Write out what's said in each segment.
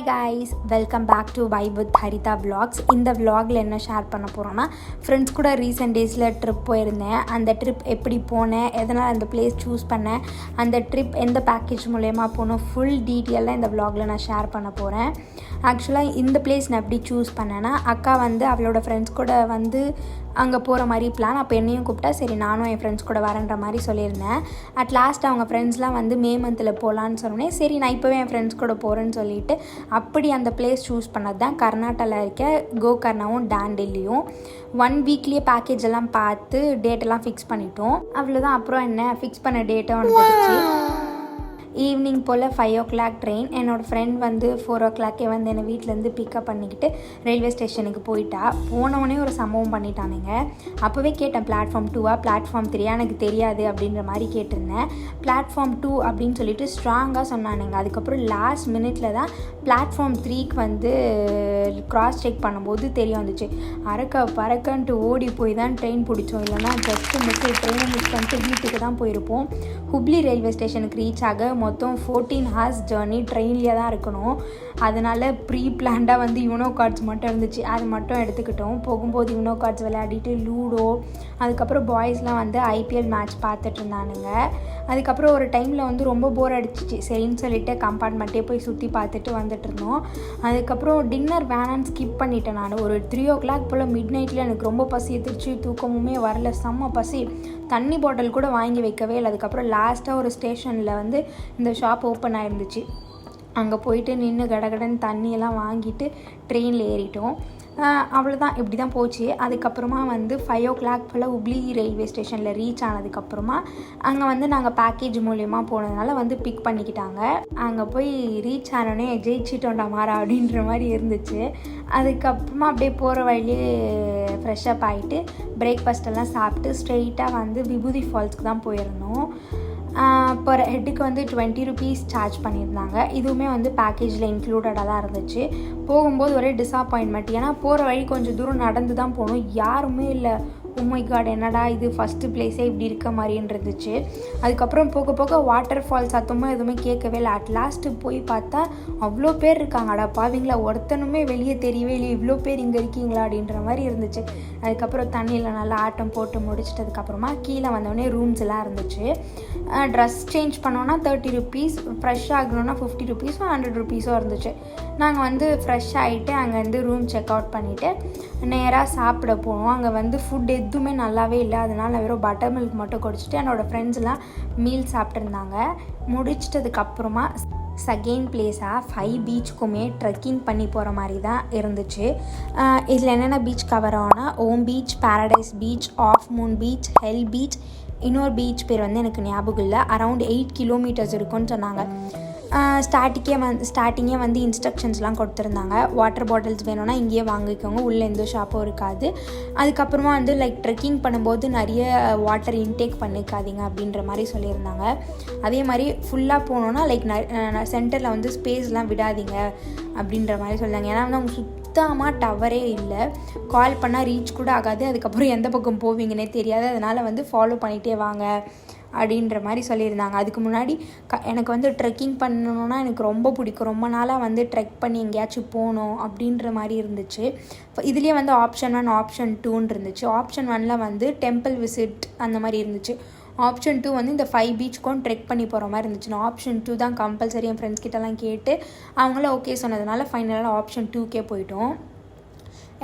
guys, welcome back to Vibe with Harita Vlogs. இந்த vlogல என்ன ஷேர் பண்ண போகிறோன்னா ஃப்ரெண்ட்ஸ் கூட ரீசெண்ட் டேஸில் ட்ரிப் போயிருந்தேன். அந்த ட்ரிப் எப்படி போனேன், எதனால் அந்த பிளேஸ் சூஸ் பண்ணேன், அந்த ட்ரிப் எந்த பேக்கேஜ் மூலயமா போனோம், ஃபுல் டீட்டெயிலாக இந்த vlogல நான் ஷேர் பண்ண போகிறேன். ஆக்சுவலாக இந்த பிளேஸ் நான் எப்படி சூஸ் பண்ணேன்னா, அக்கா அவளோட ஃப்ரெண்ட்ஸ் கூட அங்கே போகிற மாதிரி பிளான். அப்போ என்னையும் கூப்பிட்டா சரி நானும் என் ஃப்ரெண்ட்ஸ் கூட வரேன்ற மாதிரி சொல்லியிருந்தேன். அட் லாஸ்ட் அவங்க ஃப்ரெண்ட்ஸ்லாம் மே மந்தில் போகலான்னு சொன்னேன். சரி நான் இப்போவே என் ஃப்ரெண்ட்ஸ் கூட போகிறேன்னு சொல்லிட்டு அப்படி அந்த பிளேஸ் சூஸ் பண்ணது தான் கர்நாடகாவில் இருக்க கோகர்னாவும் டாண்டிலியும். 1 வீக்லேயே பேக்கேஜ் எல்லாம் பார்த்து டேட்டெல்லாம் ஃபிக்ஸ் பண்ணிட்டோம். அவ்வளோதான். அப்புறம் என்ன ஃபிக்ஸ் பண்ண டேட்டும் வந்துடுச்சு. ஈவினிங் போல் 5 o'clock ட்ரெயின். என்னோடய ஃப்ரெண்ட் 4 o'clock என்னை வீட்டிலேருந்து பிக்கப் பண்ணிக்கிட்டு ரயில்வே ஸ்டேஷனுக்கு போயிட்டா. போனவொடனே ஒரு சம்பவம் பண்ணிட்டானுங்க. அப்போவே கேட்டேன் பிளாட்ஃபார்ம் 2 பிளாட்ஃபார்ம் 3 எனக்கு தெரியாது அப்படின்ற மாதிரி கேட்டிருந்தேன். பிளாட்ஃபார்ம் 2 அப்படின்னு சொல்லிட்டு ஸ்ட்ராங்காக சொன்னானுங்க. அதுக்கப்புறம் லாஸ்ட் மினிட்ல தான் பிளாட்ஃபார்ம் 3க்கு க்ராஸ் செக் பண்ணும்போது தெரிய வந்துச்சு. அறக்க பறக்கன்ட்டு ஓடி போய் தான் ட்ரெயின் பிடிச்சோம். இல்லைனா ஜஸ்ட்டு ட்ரெயினை மிஸ் பண்ணிட்டு வீட்டுக்கு தான் போயிருப்போம். ஹுப்ளி ரயில்வே ஸ்டேஷனுக்கு ரீச் ஆக மொத்தம் 14 hours ஜேர்னி ட்ரெயின்லேயே தான் இருக்கணும். அதனால் ப்ரீ பிளான்டாக யூனோ கார்ட்ஸ் மட்டும் இருந்துச்சு. அது மட்டும் எடுத்துக்கிட்டோம். போகும்போது யூனோ கார்ட்ஸ் விளையாடிட்டு லூடோ, அதுக்கப்புறம் பாய்ஸ்லாம் ஐபிஎல் மேட்ச் பார்த்துட்டு இருந்தானுங்க. அதுக்கப்புறம் ஒரு டைமில் ரொம்ப போர் அடிச்சிச்சு. சரின்னு சொல்லிட்டு கம்பார்ட்மெண்ட்டே போய் சுற்றி பார்த்துட்டு வந்துட்டு இருந்தோம். அதுக்கப்புறம் டின்னர் வேணான்னு ஸ்கிப் பண்ணிட்டேன். நான் ஒரு 3 o'clock போல் மிட் நைட்டில் எனக்கு ரொம்ப பசி எடுத்துருச்சு. தூக்கமுமே வரல, செம்ம பசி. தண்ணி பாட்டில் கூட வாங்கி வைக்கவே இல்லை. அதுக்கப்புறம் லாஸ்ட்டாக ஒரு ஸ்டேஷனில் இந்த ஷாப் ஓப்பன் ஆகிருந்துச்சு. அங்கே போயிட்டு நின்று கடகடன்னு தண்ணியெல்லாம் வாங்கிட்டு ட்ரெயினில் ஏறிட்டோம். அவ்வளோதான், இப்படி தான் போச்சு. அதுக்கப்புறமா 5 o'clock போல் ஹுப்ளி ரயில்வே ஸ்டேஷனில் ரீச் ஆனதுக்கப்புறமா அங்கே நாங்கள் பேக்கேஜ் மூலயமா போனதுனால பிக் பண்ணிக்கிட்டாங்க. அங்கே போய் ரீச் ஆனோடனே ஜெயிச்சிட்டோண்டா மாறா அப்படின்ற மாதிரி இருந்துச்சு. அதுக்கப்புறமா அப்படியே போகிற வழியே ஃப்ரெஷ்ஷப் ஆகிட்டு பிரேக்ஃபாஸ்ட்டெல்லாம் சாப்பிட்டு ஸ்ட்ரெயிட்டாக விபூதி ஃபால்ஸ்க்கு தான் போயிருந்தோம். பர் ஹெட்டுக்கு 20 rupees சார்ஜ் பண்ணியிருந்தாங்க. இதுவுமே பேக்கேஜில் இன்க்ளூடடாக தான் இருந்துச்சு. போகும்போது ஒரே டிஸப்பாயின்மெண்ட். ஏன்னா போகிற வழி கொஞ்சம் தூரம் நடந்து தான் போகணும். யாருமே இல்லை. மை காட், என்னடா இது ஃபஸ்ட்டு பிளேஸே இப்படி இருக்க மாதிரின்னு இருந்துச்சு. அதுக்கப்புறம் போக போக வாட்டர் ஃபால் சத்தமாக எதுவுமே கேட்கவே இல்லை. அட் லாஸ்ட்டு போய் பார்த்தா அவ்வளோ பேர் இருக்காங்கடா பாவீங்களா, ஒருத்தனுமே வெளியே தெரியவே இல்லை, இவ்வளோ பேர் இங்கே இருக்கீங்களா அப்படின்ற மாதிரி இருந்துச்சு. அதுக்கப்புறம் தண்ணியில் நல்லா ஆட்டம் போட்டு முடிச்சிட்டதுக்கப்புறமா கீழே வந்தோடனே ரூம்ஸ் எல்லாம் இருந்துச்சு. ட்ரெஸ் சேஞ்ச் பண்ணோன்னா 30 rupees, ஃப்ரெஷ் ஆகணுன்னா 50 rupees, 100 rupees இருந்துச்சு. நாங்கள் ஃப்ரெஷ் ஆகிட்டு அங்கேருந்து ரூம் செக் அவுட் பண்ணிவிட்டு நேராக சாப்பிட போனோம். அங்கே ஃபுட் எதுவுமே நல்லாவே இல்லை. அதனால் நான் வெறும் பட்டர் மில்க் மட்டும் குடிச்சிட்டு என்னோடய ஃப்ரெண்ட்ஸ்லாம் மீல் சாப்பிட்ருந்தாங்க. முடிச்சிட்டதுக்கப்புறமா செகண்ட் பிளேஸாக 5 பீச்சுக்குமே ட்ரெக்கிங் பண்ணி போகிற மாதிரி தான் இருந்துச்சு. இதில் என்னென்ன பீச் கவர் ஆகும்னா Om beach, paradise beach, half moon beach, hell beach, இன்னொரு பீச் பேர் எனக்கு ஞாபகம் இல்லை. அரவுண்ட் 8 kilometers இருக்குன்னு சொன்னாங்க. ஸ்டார்டிங்கே இன்ஸ்ட்ரக்ஷன்ஸ்லாம் கொடுத்துருந்தாங்க. வாட்டர் பாட்டில்ஸ் வேணும்னா இங்கேயே வாங்கிக்கோங்க, உள்ளே எந்த ஷாப்பும் இருக்காது. அதுக்கப்புறமா ட்ரெக்கிங் பண்ணும்போது நிறைய வாட்டர் இன்டேக் பண்ணிக்காதீங்க அப்படின்ற மாதிரி சொல்லியிருந்தாங்க. அதே மாதிரி ஃபுல்லாக போனோன்னா சென்டரில் ஸ்பேஸ்லாம் விடாதீங்க அப்படின்ற மாதிரி சொல்லியிருந்தாங்க. ஏன்னா அவங்க சுத்தமாக டவரே இல்லை. கால் பண்ணால் ரீச் கூட ஆகாது. அதுக்கப்புறம் எந்த பக்கம் போவீங்கன்னே தெரியாது. அதனால் ஃபாலோ பண்ணிகிட்டே வாங்க அப்படின்ற மாதிரி சொல்லியிருந்தாங்க. அதுக்கு முன்னாடி எனக்கு ட்ரெக்கிங் பண்ணணுன்னா எனக்கு ரொம்ப பிடிக்கும். ரொம்ப நாளாக ட்ரெக் பண்ணி எங்கேயாச்சும் போகணும் அப்படின்ற மாதிரி இருந்துச்சு. இதுலேயே ஆப்ஷன் 1, ஆப்ஷன் 2ன்னு இருந்துச்சு. ஆப்ஷன் 1ல் டெம்பிள் விசிட் அந்த மாதிரி இருந்துச்சு. ஆப்ஷன் 2 இந்த 5 பீச்சுக்கும் ட்ரெக் பண்ணி போகிற மாதிரி இருந்துச்சு. நான் ஆப்ஷன் 2 தான் கம்பல்சரி என் ஃப்ரெண்ட்ஸ் கிட்டலாம் கேட்டு அவங்கள ஓகே சொன்னதுனால ஃபைனலாக ஆப்ஷன் 2க்கே போயிட்டோம்.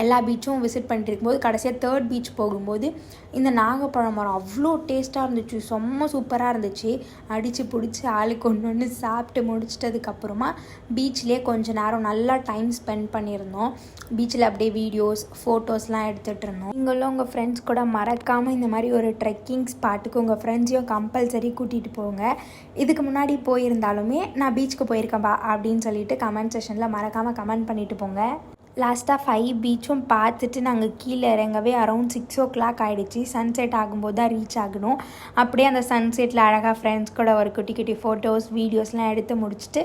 எல்லா பீச்சும் விசிட் பண்ணிட்டு இருக்கும்போது கடைசியாக 3rd பீச் போகும்போது இந்த நாகப்பழம் மரம் அவ்வளோ டேஸ்ட்டாக இருந்துச்சு. செம்ம சூப்பராக இருந்துச்சு. அடித்து பிடிச்சி ஆளுக்கு ஒன்று சாப்பிட்டு முடிச்சிட்டதுக்கப்புறமா பீச்லேயே கொஞ்சம் நேரம் நல்லா டைம் ஸ்பெண்ட் பண்ணியிருந்தோம். பீச்சில் அப்படியே வீடியோஸ், ஃபோட்டோஸ்லாம் எடுத்துகிட்டு இருந்தோம். நீங்களும் உங்கள் ஃப்ரெண்ட்ஸ் கூட மறக்காமல் இந்த மாதிரி ஒரு ட்ரெக்கிங் ஸ்பாட்டுக்கு உங்கள் ஃப்ரெண்ட்ஸையும் கம்பல்சரி கூட்டிகிட்டு போங்க. இதுக்கு முன்னாடி போயிருந்தாலுமே நான் பீச்சுக்கு போயிருக்கேன்பா அப்படின்னு சொல்லிட்டு கமெண்ட் செஷனில் மறக்காமல் கமெண்ட் பண்ணிவிட்டு போங்க. லாஸ்ட்டாக 5 பீச்சும் பார்த்துட்டு நாங்கள் கீழே இறங்கவே அரௌண்ட் 6 o'clock ஆகிடுச்சு. சன்செட் ஆகும்போது தான் ரீச் ஆகணும். அப்படியே அந்த சன்செட்டில் அழகாக ஃப்ரெண்ட்ஸ் கூட ஒரு குட்டி குட்டி ஃபோட்டோஸ், வீடியோஸ்லாம் எடுத்து முடிச்சுட்டு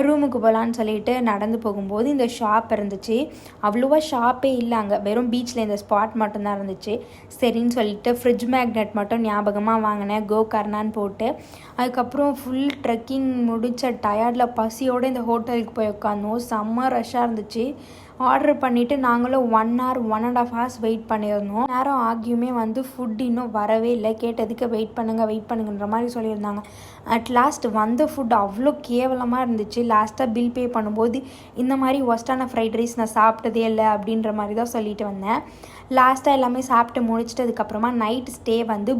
ரூமுக்கு போகலான்னு சொல்லிட்டு நடந்து போகும்போது இந்த ஷாப் இருந்துச்சு. அவ்வளோவா ஷாப்பே இல்லை, அங்கே வெறும் பீச்சில் இந்த ஸ்பாட் மட்டும்தான் இருந்துச்சு. சரின்னு சொல்லிட்டு ஃப்ரிட்ஜ் மேக்னெட் மட்டும் ஞாபகமாக வாங்கினேன், கோகர்ணான்னு போட்டு. அதுக்கப்புறம் ஃபுல் ட்ரெக்கிங் முடித்த டயர்டில் பசியோடு இந்த ஹோட்டலுக்கு போய் உட்காந்தோம். செம்ம ரஷ்ஷாக இருந்துச்சு. ஆர்டர் பண்ணிவிட்டு நாங்களும் 1 hour 1.5 hours வெயிட் பண்ணியிருந்தோம். நேரம் ஆகியுமே ஃபுட் இன்னும் வரவே இல்லை. கேட்டதுக்கு வெயிட் பண்ணுங்கன்ற மாதிரி சொல்லியிருந்தாங்க. அட் லாஸ்ட் வந்த ஃபுட் அவ்வளோ கேவலமாக இருந்துச்சு. லாஸ்ட்டாக பில் பே பண்ணும்போது இந்த மாதிரி ஒஸ்டான ஃப்ரைட் ரைஸ் நான் சாப்பிட்டதே இல்லை அப்படின்ற மாதிரி தான் சொல்லிட்டு வந்தேன். லாஸ்ட்டாக எல்லாமே சாப்பிட்டு முடிச்சிட்டதுக்கப்புறமா நைட் ஸ்டே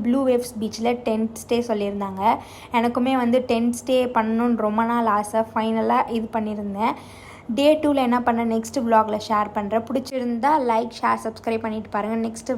ப்ளூ வேவ்ஸ் பீச்சில் டென்ட் ஸ்டே சொல்லியிருந்தாங்க. எனக்குமே டென்ட் ஸ்டே பண்ணணுன்னு ரொம்ப நாள் ஆசை. ஃபைனலாக இது பண்ணியிருந்தேன். Day 2 என்ன பண்ண நெக்ஸ்ட் vlogல ஷேர் பண்ணுறேன். பிடிச்சிருந்தா லைக், ஷேர், சப்ஸ்கிரைப் பண்ணிட்டு பாருங்கள். நெக்ஸ்ட்